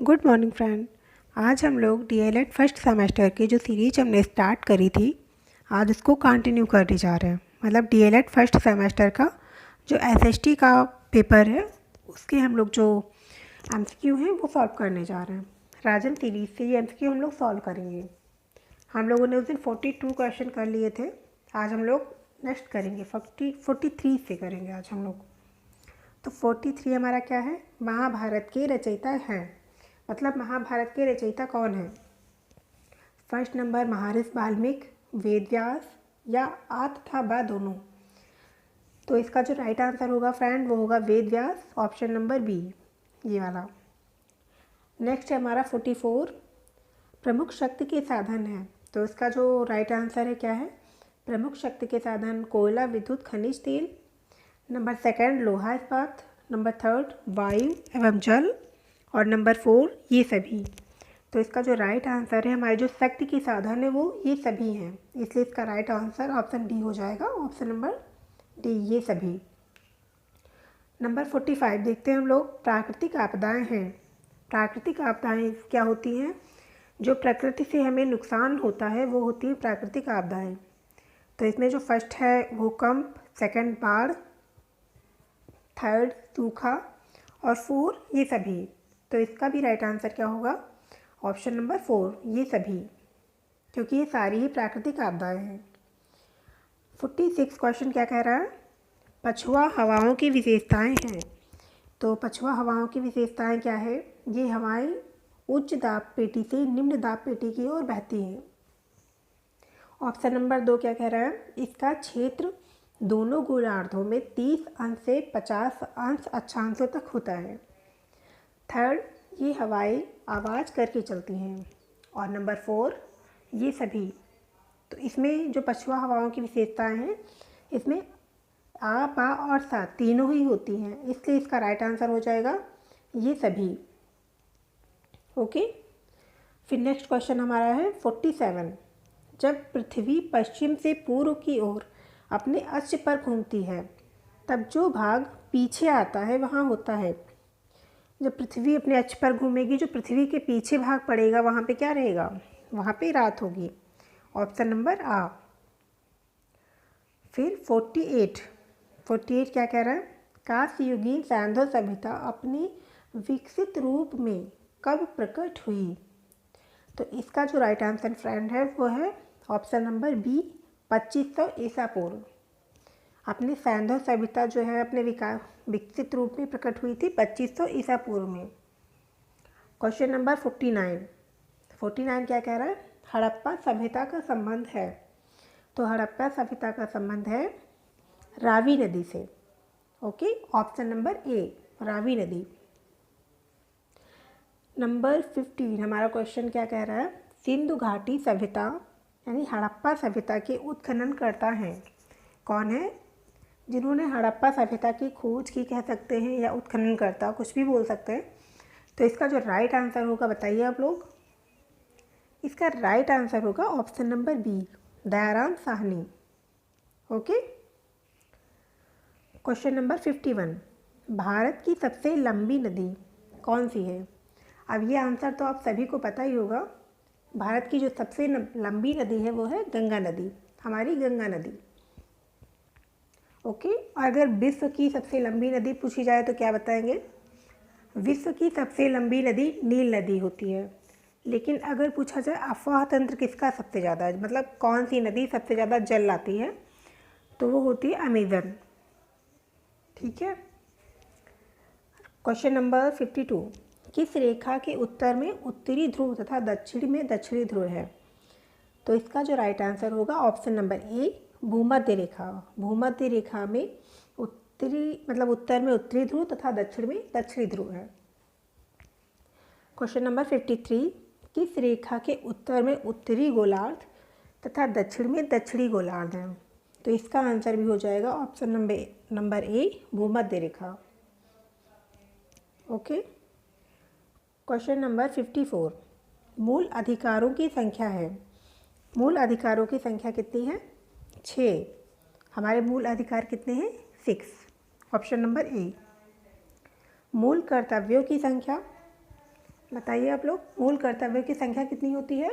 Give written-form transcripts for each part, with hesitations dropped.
Good morning friend. आज हम लोग डीएलएड फर्स्ट सेमेस्टर की जो सीरीज हमने स्टार्ट करी थी, आज उसको कंटिन्यू करने जा रहे हैं। मतलब डीएलएड फर्स्ट सेमेस्टर का जो एसएसटी का पेपर है, उसके हम लोग जो एमसीक्यू हैं वो सॉल्व करने जा रहे हैं। राजन सीरीज से ये एमसीक्यू हम लोग सॉल्व करेंगे। हम लोगों ने उस दिन 42 क्वेश्चन कर लिए थे। आज हम लोग नेक्स्ट करेंगे 43 से करेंगे आज हम लोग। तो 43 हमारा क्या है? महाभारत के रचयिता हैं। मतलब महाभारत के रचयिता कौन है? फर्स्ट नंबर महर्षि वाल्मीकि, वेद व्यास या आ तथा ब दोनों। तो इसका जो राइट आंसर होगा फ्रेंड वो होगा Ved Vyas, option number B, ये वाला। नेक्स्ट है हमारा 44, प्रमुख शक्ति के साधन है। तो इसका जो राइट आंसर है क्या है? प्रमुख शक्ति के साधन कोयला, विद्युत, खनिज तेल। नंबर सेकंड लोहा इस्पात। नंबर थर्ड वायु एवं जल। और नंबर 4 ये सभी। तो इसका जो राइट आंसर है, हमारे जो शक्ति के साधन है वो ये सभी हैं, इसलिए इसका राइट आंसर ऑप्शन डी हो जाएगा, ऑप्शन नंबर डी, ये सभी। नंबर 45 देखते हैं हम लोग। प्राकृतिक आपदाएं हैं। प्राकृतिक आपदाएं क्या होती हैं? जो प्रकृति से हमें नुकसान होता है वो होती है प्राकृतिक आपदाएं। तो इसमें जो फर्स्ट है भूकंप, सेकंड बाढ़, थर्ड सूखा और 4 ये सभी। तो इसका भी राइट आंसर क्या होगा? ऑप्शन नंबर 4 ये सभी, क्योंकि ये सारी ही प्राकृतिक आपदाएं हैं। 46 क्वेश्चन क्या कह रहा है? पछुआ हवाओं की विशेषताएं हैं। तो पछुआ हवाओं की विशेषताएं क्या है? ये हवाएं उच्च दाब पेटी से निम्न दाब पेटी की ओर बहती हैं। ऑप्शन नंबर 2 क्या कह रहा है? इसका क्षेत्र दोनों गोलार्धों में 30 अंश से 50 अंश अक्षांशों तक होता है। थर्ड, ये हवाएं आवाज़ करके चलती हैं। और नंबर 4 ये सभी। तो इसमें जो पछुआ हवाओं की विशेषताएं हैं, इसमें आ, पा और सा तीनों ही होती हैं, इसलिए इसका राइट आंसर हो जाएगा ये सभी। ओके, फिर नेक्स्ट क्वेश्चन हमारा है 47। जब पृथ्वी पश्चिम से पूर्व की ओर अपने अक्ष पर घूमती है, तब जो भाग पीछे आता है वहाँ होता है। जब पृथ्वी अपने अक्ष पर घूमेगी, जो पृथ्वी के पीछे भाग पड़ेगा वहाँ पे क्या रहेगा? वहाँ पे रात होगी, ऑप्शन नंबर आ। फिर 48 क्या कह रहा है? कांस्ययुगीन सैंधव सभ्यता अपने विकसित रूप में कब प्रकट हुई? तो इसका जो राइट आंसर फ्रेंड है वो है ऑप्शन नंबर बी, 2500 ईसा पूर्व। अपनी सैंधव सभ्यता जो है अपने विकसित रूप में प्रकट हुई थी 2500 ईसा पूर्व में। क्वेश्चन नंबर 49 क्या कह रहा है? हड़प्पा सभ्यता का संबंध है। तो हड़प्पा सभ्यता का संबंध है रावी नदी से। ओके, ऑप्शन नंबर ए, रावी नदी। नंबर 15 हमारा क्वेश्चन क्या कह रहा है? सिंधु घाटी सभ्यता यानी हड़प्पा सभ्यता के उत्खनन करता है कौन है? जिन्होंने हड़प्पा सभ्यता की खोज की कह सकते हैं, या उत्खनन करता, कुछ भी बोल सकते हैं। तो इसका जो राइट आंसर होगा बताइए आप लोग। इसका राइट आंसर होगा option number B, Dayaram Sahni. Okay, question number 51। Bharat की सबसे लंबी नदी कौन सी है? अब ये आंसर तो आप सभी को पता ही होगा। भारत की जो सबसे लंबी नदी है वो है गंगा नदी, हमारी गंगा नदी। ओके, और अगर विश्व की सबसे लंबी नदी पूछी जाए तो क्या बताएंगे? विश्व की सबसे लंबी नदी नील नदी होती है। लेकिन अगर पूछा जाए अफवाह तंत्र किसका सबसे ज़्यादा है, मतलब कौन सी नदी सबसे ज़्यादा जल लाती है, तो वो होती है अमेजन। ठीक है। Question number 52। किस रेखा के उत्तर में उत्तरी ध्रुव तथा दक्षिण में दक्षिणी ध्रुव है? तो इसका जो राइट आंसर होगा ऑप्शन नंबर ए, भूमध्य रेखा। भूमध्य रेखा में उत्तर में उत्तरी ध्रुव तथा दक्षिण में दक्षिणी ध्रुव है। Question number 53। किस रेखा के उत्तर में उत्तरी गोलार्ध तथा दक्षिण में दक्षिणी गोलार्ध है? तो इसका आंसर भी हो जाएगा ऑप्शन नंबर ए, भूमध्य रेखा। Okay, question number 54। मूल अधिकारों की संख्या है। मूल अधिकारों की संख्या कितनी है? 6। हमारे मूल अधिकार कितने हैं? 6, ऑप्शन नंबर ए। मूल कर्तव्यों की संख्या बताइए आप लोग, मूल कर्तव्य की संख्या कितनी होती है?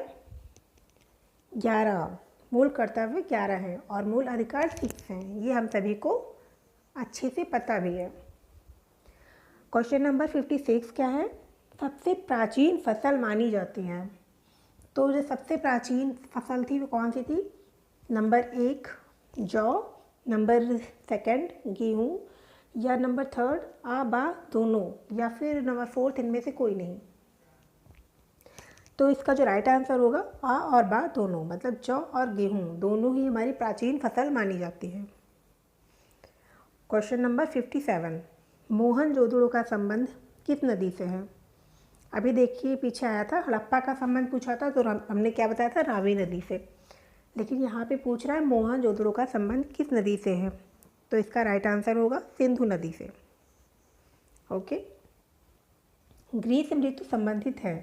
11। मूल कर्तव्य 11 हैं और मूल अधिकार 6 हैं, ये हम सभी को अच्छे से पता भी है। क्वेश्चन नंबर 56 क्या है? सबसे प्राचीन फसल मानी जाती है। तो जो सबसे प्राचीन फसल थी वो कौन सी थी? नंबर 1 जौ, नंबर 2 गेहूँ, या नंबर 3 आ बा दोनों, या फिर नंबर 4 इनमें से कोई नहीं। तो इसका जो राइट आंसर होगा आ और बा दोनों, मतलब जौ और गेहूँ दोनों ही हमारी प्राचीन फसल मानी जाती है। क्वेश्चन नंबर 57, मोहनजोदड़ो का संबंध किस नदी से है? अभी देखिए पीछे आया था हड़प्पा का संबंध पूछा था, तो हमने क्या बताया था? रावी नदी से। लेकिन यहाँ पे पूछ रहा है मोहनजोदड़ो का संबंध किस नदी से है, तो इसका राइट आंसर होगा सिंधु नदी से। ओके। ग्रीष्म ऋतु संबंधित है।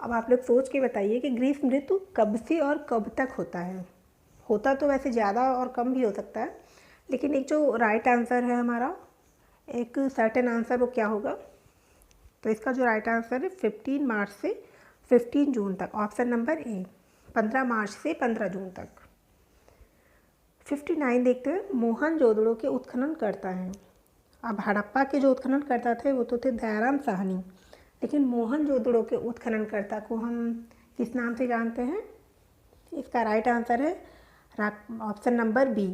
अब आप लोग सोच के बताइए कि ग्रीष्म ऋतु कब से और कब तक होता है? होता तो वैसे ज़्यादा और कम भी हो सकता है, लेकिन एक जो राइट आंसर है हमारा, एक सर्टेन आंसर, वो क्या होगा? तो इसका जो राइट आंसर है 15 मार्च से 15 जून तक, ऑप्शन नंबर ए, 15 मार्च से 15 जून तक। 59 देखते हैं, मोहनजोदड़ो के उत्खनन करता है। अब हड़प्पा के जो उत्खनन करता थे वो तो थे दयाराम साहनी, लेकिन मोहनजोदड़ो के उत्खननकर्ता को हम किस नाम से जानते हैं? इसका राइट आंसर है ऑप्शन नंबर बी,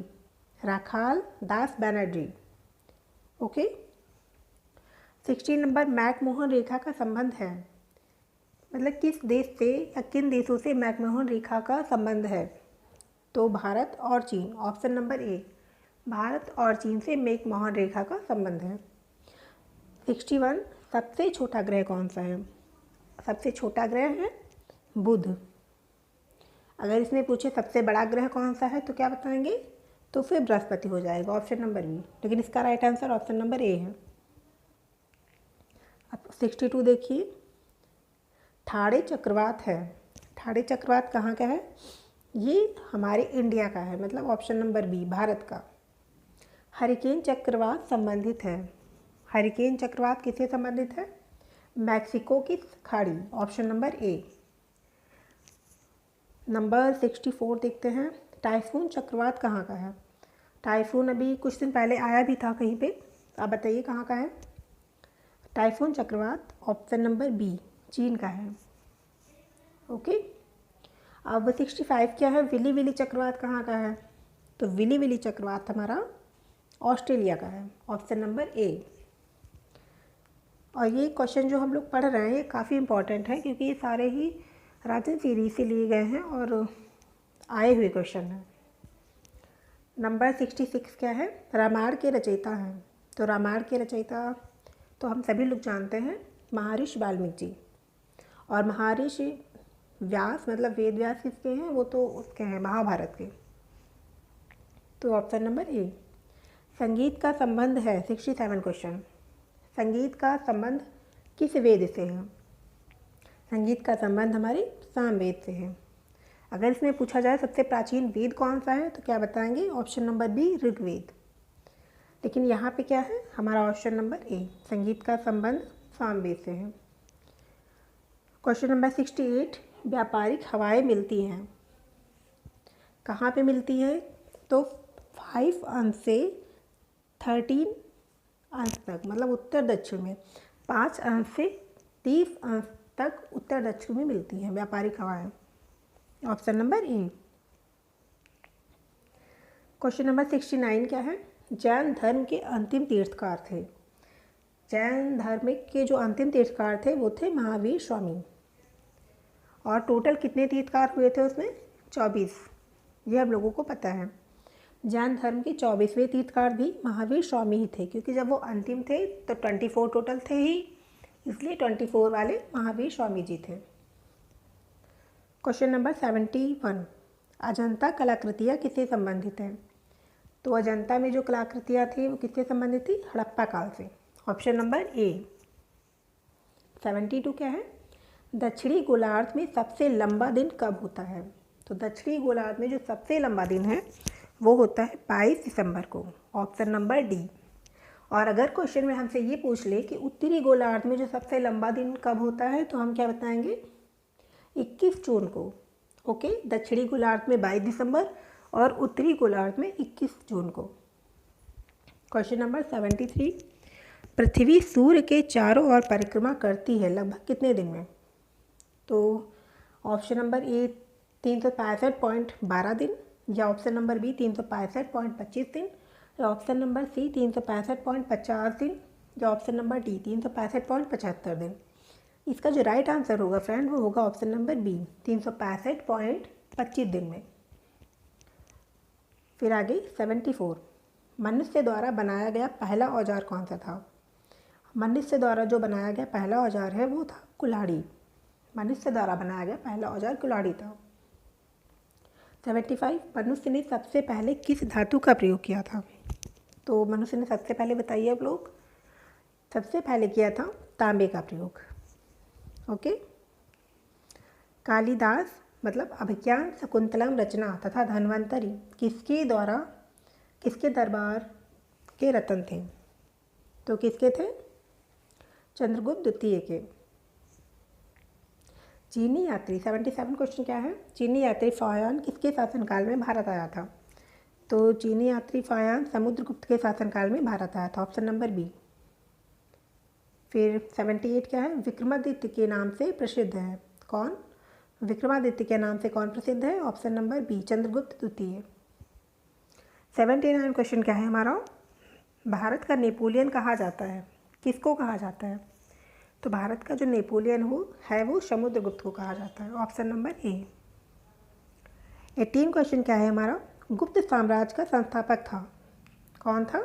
राखाल दास बनर्जी। ओके। 16 नंबर, मैकमोहन रेखा का संबंध है, मतलब किस देश से या किन देशों से मैकमोहन रेखा का संबंध है? तो भारत और चीन, ऑप्शन नंबर ए, भारत और चीन से मैकमोहन रेखा का संबंध है। 61, सबसे छोटा ग्रह कौन सा है? सबसे छोटा ग्रह है बुध। अगर इसमें पूछे सबसे बड़ा ग्रह कौन सा है तो क्या बताएंगे? तो फिर बृहस्पति हो जाएगा, ऑप्शन नंबर बी, लेकिन इसका राइट आंसर ऑप्शन नंबर ए है। अब 62 देखिए, ठाड़े चक्रवात है। ठाड़े चक्रवात कहाँ का है? ये हमारे इंडिया का है, मतलब ऑप्शन नंबर बी, भारत का। हरिकेन चक्रवात संबंधित है। हरिकेन चक्रवात किससे संबंधित है? मैक्सिको की खाड़ी, ऑप्शन नंबर ए। नंबर 64 देखते हैं, टाइफून चक्रवात कहाँ का है? टाइफून अभी कुछ दिन पहले आया भी था कहीं पे, आप बताइए कहाँ का है? टाइफून चक्रवात ऑप्शन नंबर बी, चीन का है। ओके। अब 65 क्या है? विली विली चक्रवात कहाँ का है? तो विली विली चक्रवात हमारा ऑस्ट्रेलिया का है, ऑप्शन नंबर ए। और ये क्वेश्चन जो हम लोग पढ़ रहे हैं ये काफ़ी इंपॉर्टेंट है, क्योंकि ये सारे ही राजन सीरीज से लिए गए हैं और आए हुए क्वेश्चन हैं। नंबर 66 क्या है? रामायण के रचयिता हैं। तो रामायण के रचयिता तो हम सभी लोग जानते हैं, महर्षि वाल्मीकि जी। और महर्षि व्यास, मतलब वेद व्यास किसके हैं? वो तो उसके हैं महाभारत के, तो ऑप्शन नंबर ए। संगीत का संबंध है, 67 क्वेश्चन, संगीत का संबंध किस वेद से है? संगीत का संबंध हमारे सामवेद से है। अगर इसमें पूछा जाए सबसे प्राचीन वेद कौन सा है तो क्या बताएंगे? Option number B, Rigveda. लेकिन यहाँ पे क्या है? हमारा ऑप्शन नंबर ए, संगीत का संबंध सामवेद से है। क्वेश्चन नंबर 68, व्यापारिक हवाएं मिलती हैं, कहाँ पे मिलती हैं? तो 5 अंश से 13 अंश तक, मतलब उत्तर दक्षिण में 5 अंश से 30 अंश तक उत्तर दक्षिण में मिलती हैं व्यापारिक हवाएं, ऑप्शन नंबर ए। क्वेश्चन नंबर 69 क्या है? जैन धर्म के अंतिम तीर्थकार थे। जैन धर्म के जो अंतिम तीर्थकार थे वो थे महावीर स्वामी। और टोटल कितने तीर्थकार हुए थे उसमें? 24, ये हम लोगों को पता है। जैन धर्म के 24वें तीर्थकार भी महावीर स्वामी ही थे, क्योंकि जब वो अंतिम थे तो 24 टोटल थे ही, इसलिए 24 वाले महावीर स्वामी जी थे। क्वेश्चन नंबर 71, अजंता कलाकृतियाँ किससे संबंधित हैं? तो अजंता में जो कलाकृतियाँ थी वो किससे संबंधित थी? हड़प्पा काल से, ऑप्शन नंबर ए। 72 क्या है? दक्षिणी गोलार्ध में सबसे लंबा दिन कब होता है? तो दक्षिणी गोलार्ध में जो सबसे लंबा दिन है वो होता है 22 दिसंबर को, ऑप्शन नंबर डी। और अगर क्वेश्चन में हमसे ये पूछ ले कि उत्तरी गोलार्ध में जो सबसे लंबा दिन कब होता है, तो हम क्या बताएंगे? 21 जून को। ओके, दक्षिणी गोलार्ध में 22 दिसंबर और उत्तरी गोलार्ध में 21 जून को। क्वेश्चन नंबर 73, पृथ्वी सूर्य के चारों ओर परिक्रमा करती है लगभग कितने दिन में? तो ऑप्शन नंबर ए 365.12 दिन, या ऑप्शन नंबर बी 365.25 दिन, या ऑप्शन नंबर सी 365.50 दिन, या ऑप्शन नंबर डी 365.75 दिन। इसका जो राइट आंसर होगा फ्रेंड वो होगा ऑप्शन नंबर बी 365.25 दिन में। फिर आगे 74, मनुष्य द्वारा बनाया गया पहला औजार कौन सा था? मनुष्य द्वारा जो बनाया गया पहला औजार है वो था कुल्हाड़ी। मनुष्य द्वारा बनाया गया पहला औजार कुल्हाड़ी था। 75, मनुष्य ने सबसे पहले किस धातु का प्रयोग किया था? तो मनुष्य ने सबसे पहले बताइए आप लोग। सबसे पहले किया था तांबे का प्रयोग। ओके। कालिदास मतलब अभिज्ञान शकुंतलम रचना तथा धन्वंतरी किसके दरबार के रतन थे? तो किसके थे? चंद्रगुप्त द्वितीय के। चीनी यात्री 77 क्वेश्चन क्या है? चीनी यात्री फायान किसके शासनकाल में भारत आया था? तो चीनी यात्री फायान समुद्रगुप्त के शासनकाल में भारत आया था, ऑप्शन नंबर बी। फिर 78 क्या है? विक्रमादित्य के नाम से प्रसिद्ध है कौन? विक्रमादित्य के नाम से कौन प्रसिद्ध है? ऑप्शन नंबर बी चंद्रगुप्त द्वितीय। 79 क्वेश्चन क्या है हमारा? भारत का नेपोलियन कहा जाता है, किसको कहा जाता है? तो भारत का जो नेपोलियन वो समुद्रगुप्त को कहा जाता है, ऑप्शन नंबर ए। 18 क्वेश्चन क्या है हमारा? गुप्त साम्राज्य का संस्थापक था, कौन था?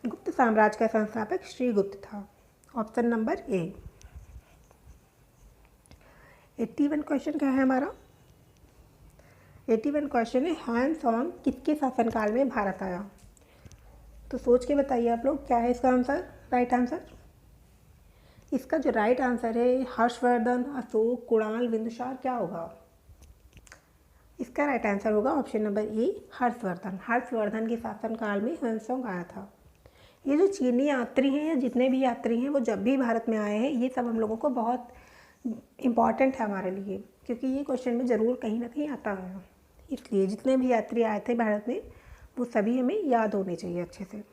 गुप्त साम्राज्य का संस्थापक श्रीगुप्त था, ऑप्शन नंबर ए। 81 क्वेश्चन क्या है हमारा? 81 क्वेश्चन है हैन सॉन्ग किसके शासनकाल में भारत आया? तो सोच के बताइए आप लोग क्या है इसका आंसर, राइट आंसर। इसका जो राइट आंसर है हर्षवर्धन, अशोक, कुणाल, बिंदुसार, क्या होगा? इसका राइट आंसर होगा option number A Harshvardhan. Harshvardhan के शासनकाल में हैन सॉन्ग आया था। ये जो चीनी यात्री हैं या जितने भी यात्री हैं वो जब भी भारत में आए हैं, ये सब हम लोगों को बहुत इम्पॉर्टेंट है हमारे लिए, क्योंकि ये क्वेश्चन में ज़रूर कहीं ना कहीं आता है। इसलिए जितने भी यात्री आए थे भारत में वो सभी हमें याद होने चाहिए अच्छे से।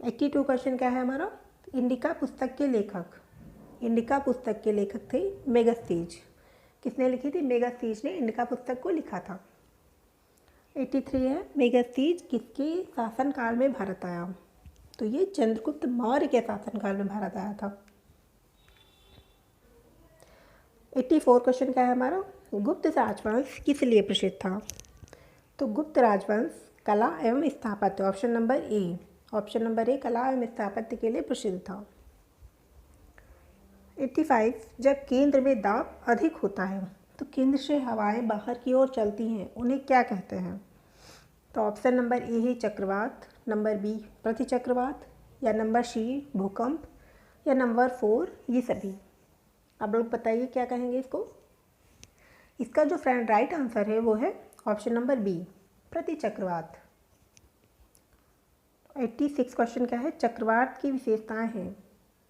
82 क्वेश्चन क्या है हमारा? इंडिका पुस्तक के लेखक थे मेगास्थनीज। किसने लिखी थी? मेगास्थनीज ने इंडिका पुस्तक को लिखा था। 83 है मेगास्थनीज किसके शासनकाल में भारत आया? तो ये चंद्रगुप्त मौर्य के शासनकाल में भारत आया था। 84 क्वेश्चन क्या है हमारा? गुप्त राजवंश किस लिए प्रसिद्ध था? तो गुप्त राजवंश कला एवं स्थापत्य, ऑप्शन नंबर ए। ऑप्शन नंबर ए कला एवं स्थापत्य के लिए प्रसिद्ध था। 85, जब केंद्र में दाब अधिक होता है तो केंद्र से हवाएं बाहर की ओर चलती हैं, उन्हें क्या कहते हैं? तो ऑप्शन नंबर ए है चक्रवात, नंबर बी प्रतिचक्रवात, या नंबर सी भूकंप, या नंबर 4 ये सभी। आप लोग बताइए क्या कहेंगे इसको। इसका जो फ्रेंड राइट आंसर है वो है ऑप्शन नंबर बी प्रतिचक्रवात। 86 क्वेश्चन क्या है? चक्रवात की विशेषताएं हैं।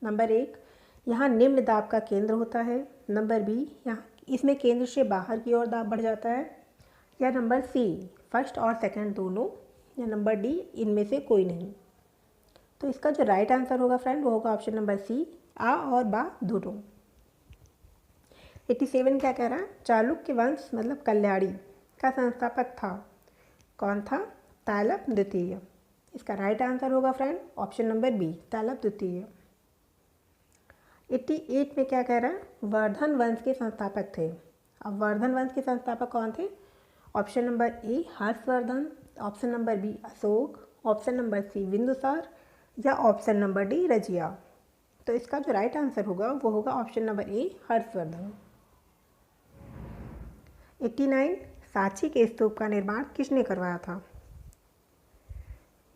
नंबर 1, यहाँ निम्न दाब का केंद्र होता है। नंबर बी, यहाँ इसमें केंद्र से बाहर की ओर दाब बढ़ जाता है। या नंबर सी फर्स्ट और सेकंड दोनों, या नंबर डी इनमें से कोई नहीं। तो इसका जो राइट आंसर होगा फ्रेंड वो होगा ऑप्शन नंबर सी आ और बा दोनों। 87 क्या कह रहा है? चालुक्य वंश मतलब कल्याणी का संस्थापक था, कौन था? तालप द्वितीय। इसका राइट आंसर होगा फ्रेंड ऑप्शन नंबर बी तालप द्वितीय। 88 में क्या कह रहा है? वर्धन वंश के संस्थापक थे। अब वर्धन वंश के संस्थापक कौन थे? Option number A Harshvardhan, option number B Ashok, option number C Bindusar, या ऑप्शन नंबर डी रजिया। तो इसका जो राइट आंसर होगा वो होगा option number A Harshvardhan. 89, Sanchi के स्तूप का निर्माण किसने करवाया था?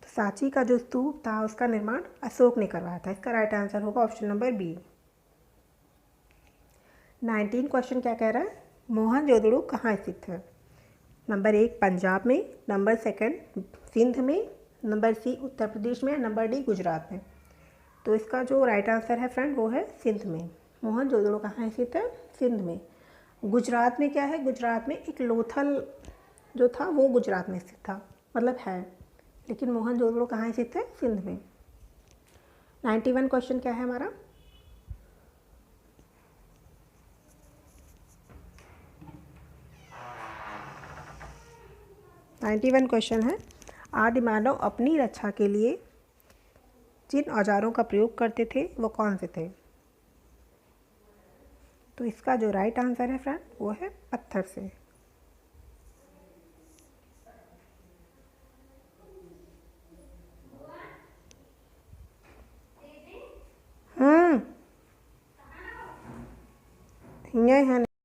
तो सांची का जो स्तूप था उसका निर्माण अशोक ने करवाया था। इसका राइट आंसर होगा ऑप्शन नंबर बी। 19 क्वेश्चन क्या कह रहा है? मोहनजोदड़ो कहाँ स्थित है? नंबर 1 पंजाब में, नंबर सेकंड सिंध में, नंबर सी उत्तर प्रदेश में, नंबर डी गुजरात में। तो इसका जो राइट आंसर है फ्रेंड वो है सिंध में। मोहनजोदड़ो कहाँ स्थित है? सिंध में। गुजरात में क्या है? गुजरात में एक लोथल जो था वो गुजरात में स्थित था, मतलब है, लेकिन मोहनजोदड़ो कहाँ स्थित है? सिंध में। 91 क्वेश्चन क्या है हमारा? क्वेश्चन है, आदि मानव अपनी रक्षा के लिए जिन औजारों का प्रयोग करते थे वो कौन से थे? तो इसका जो राइट आंसर है फ्रेंड वो है पत्थर से। ये है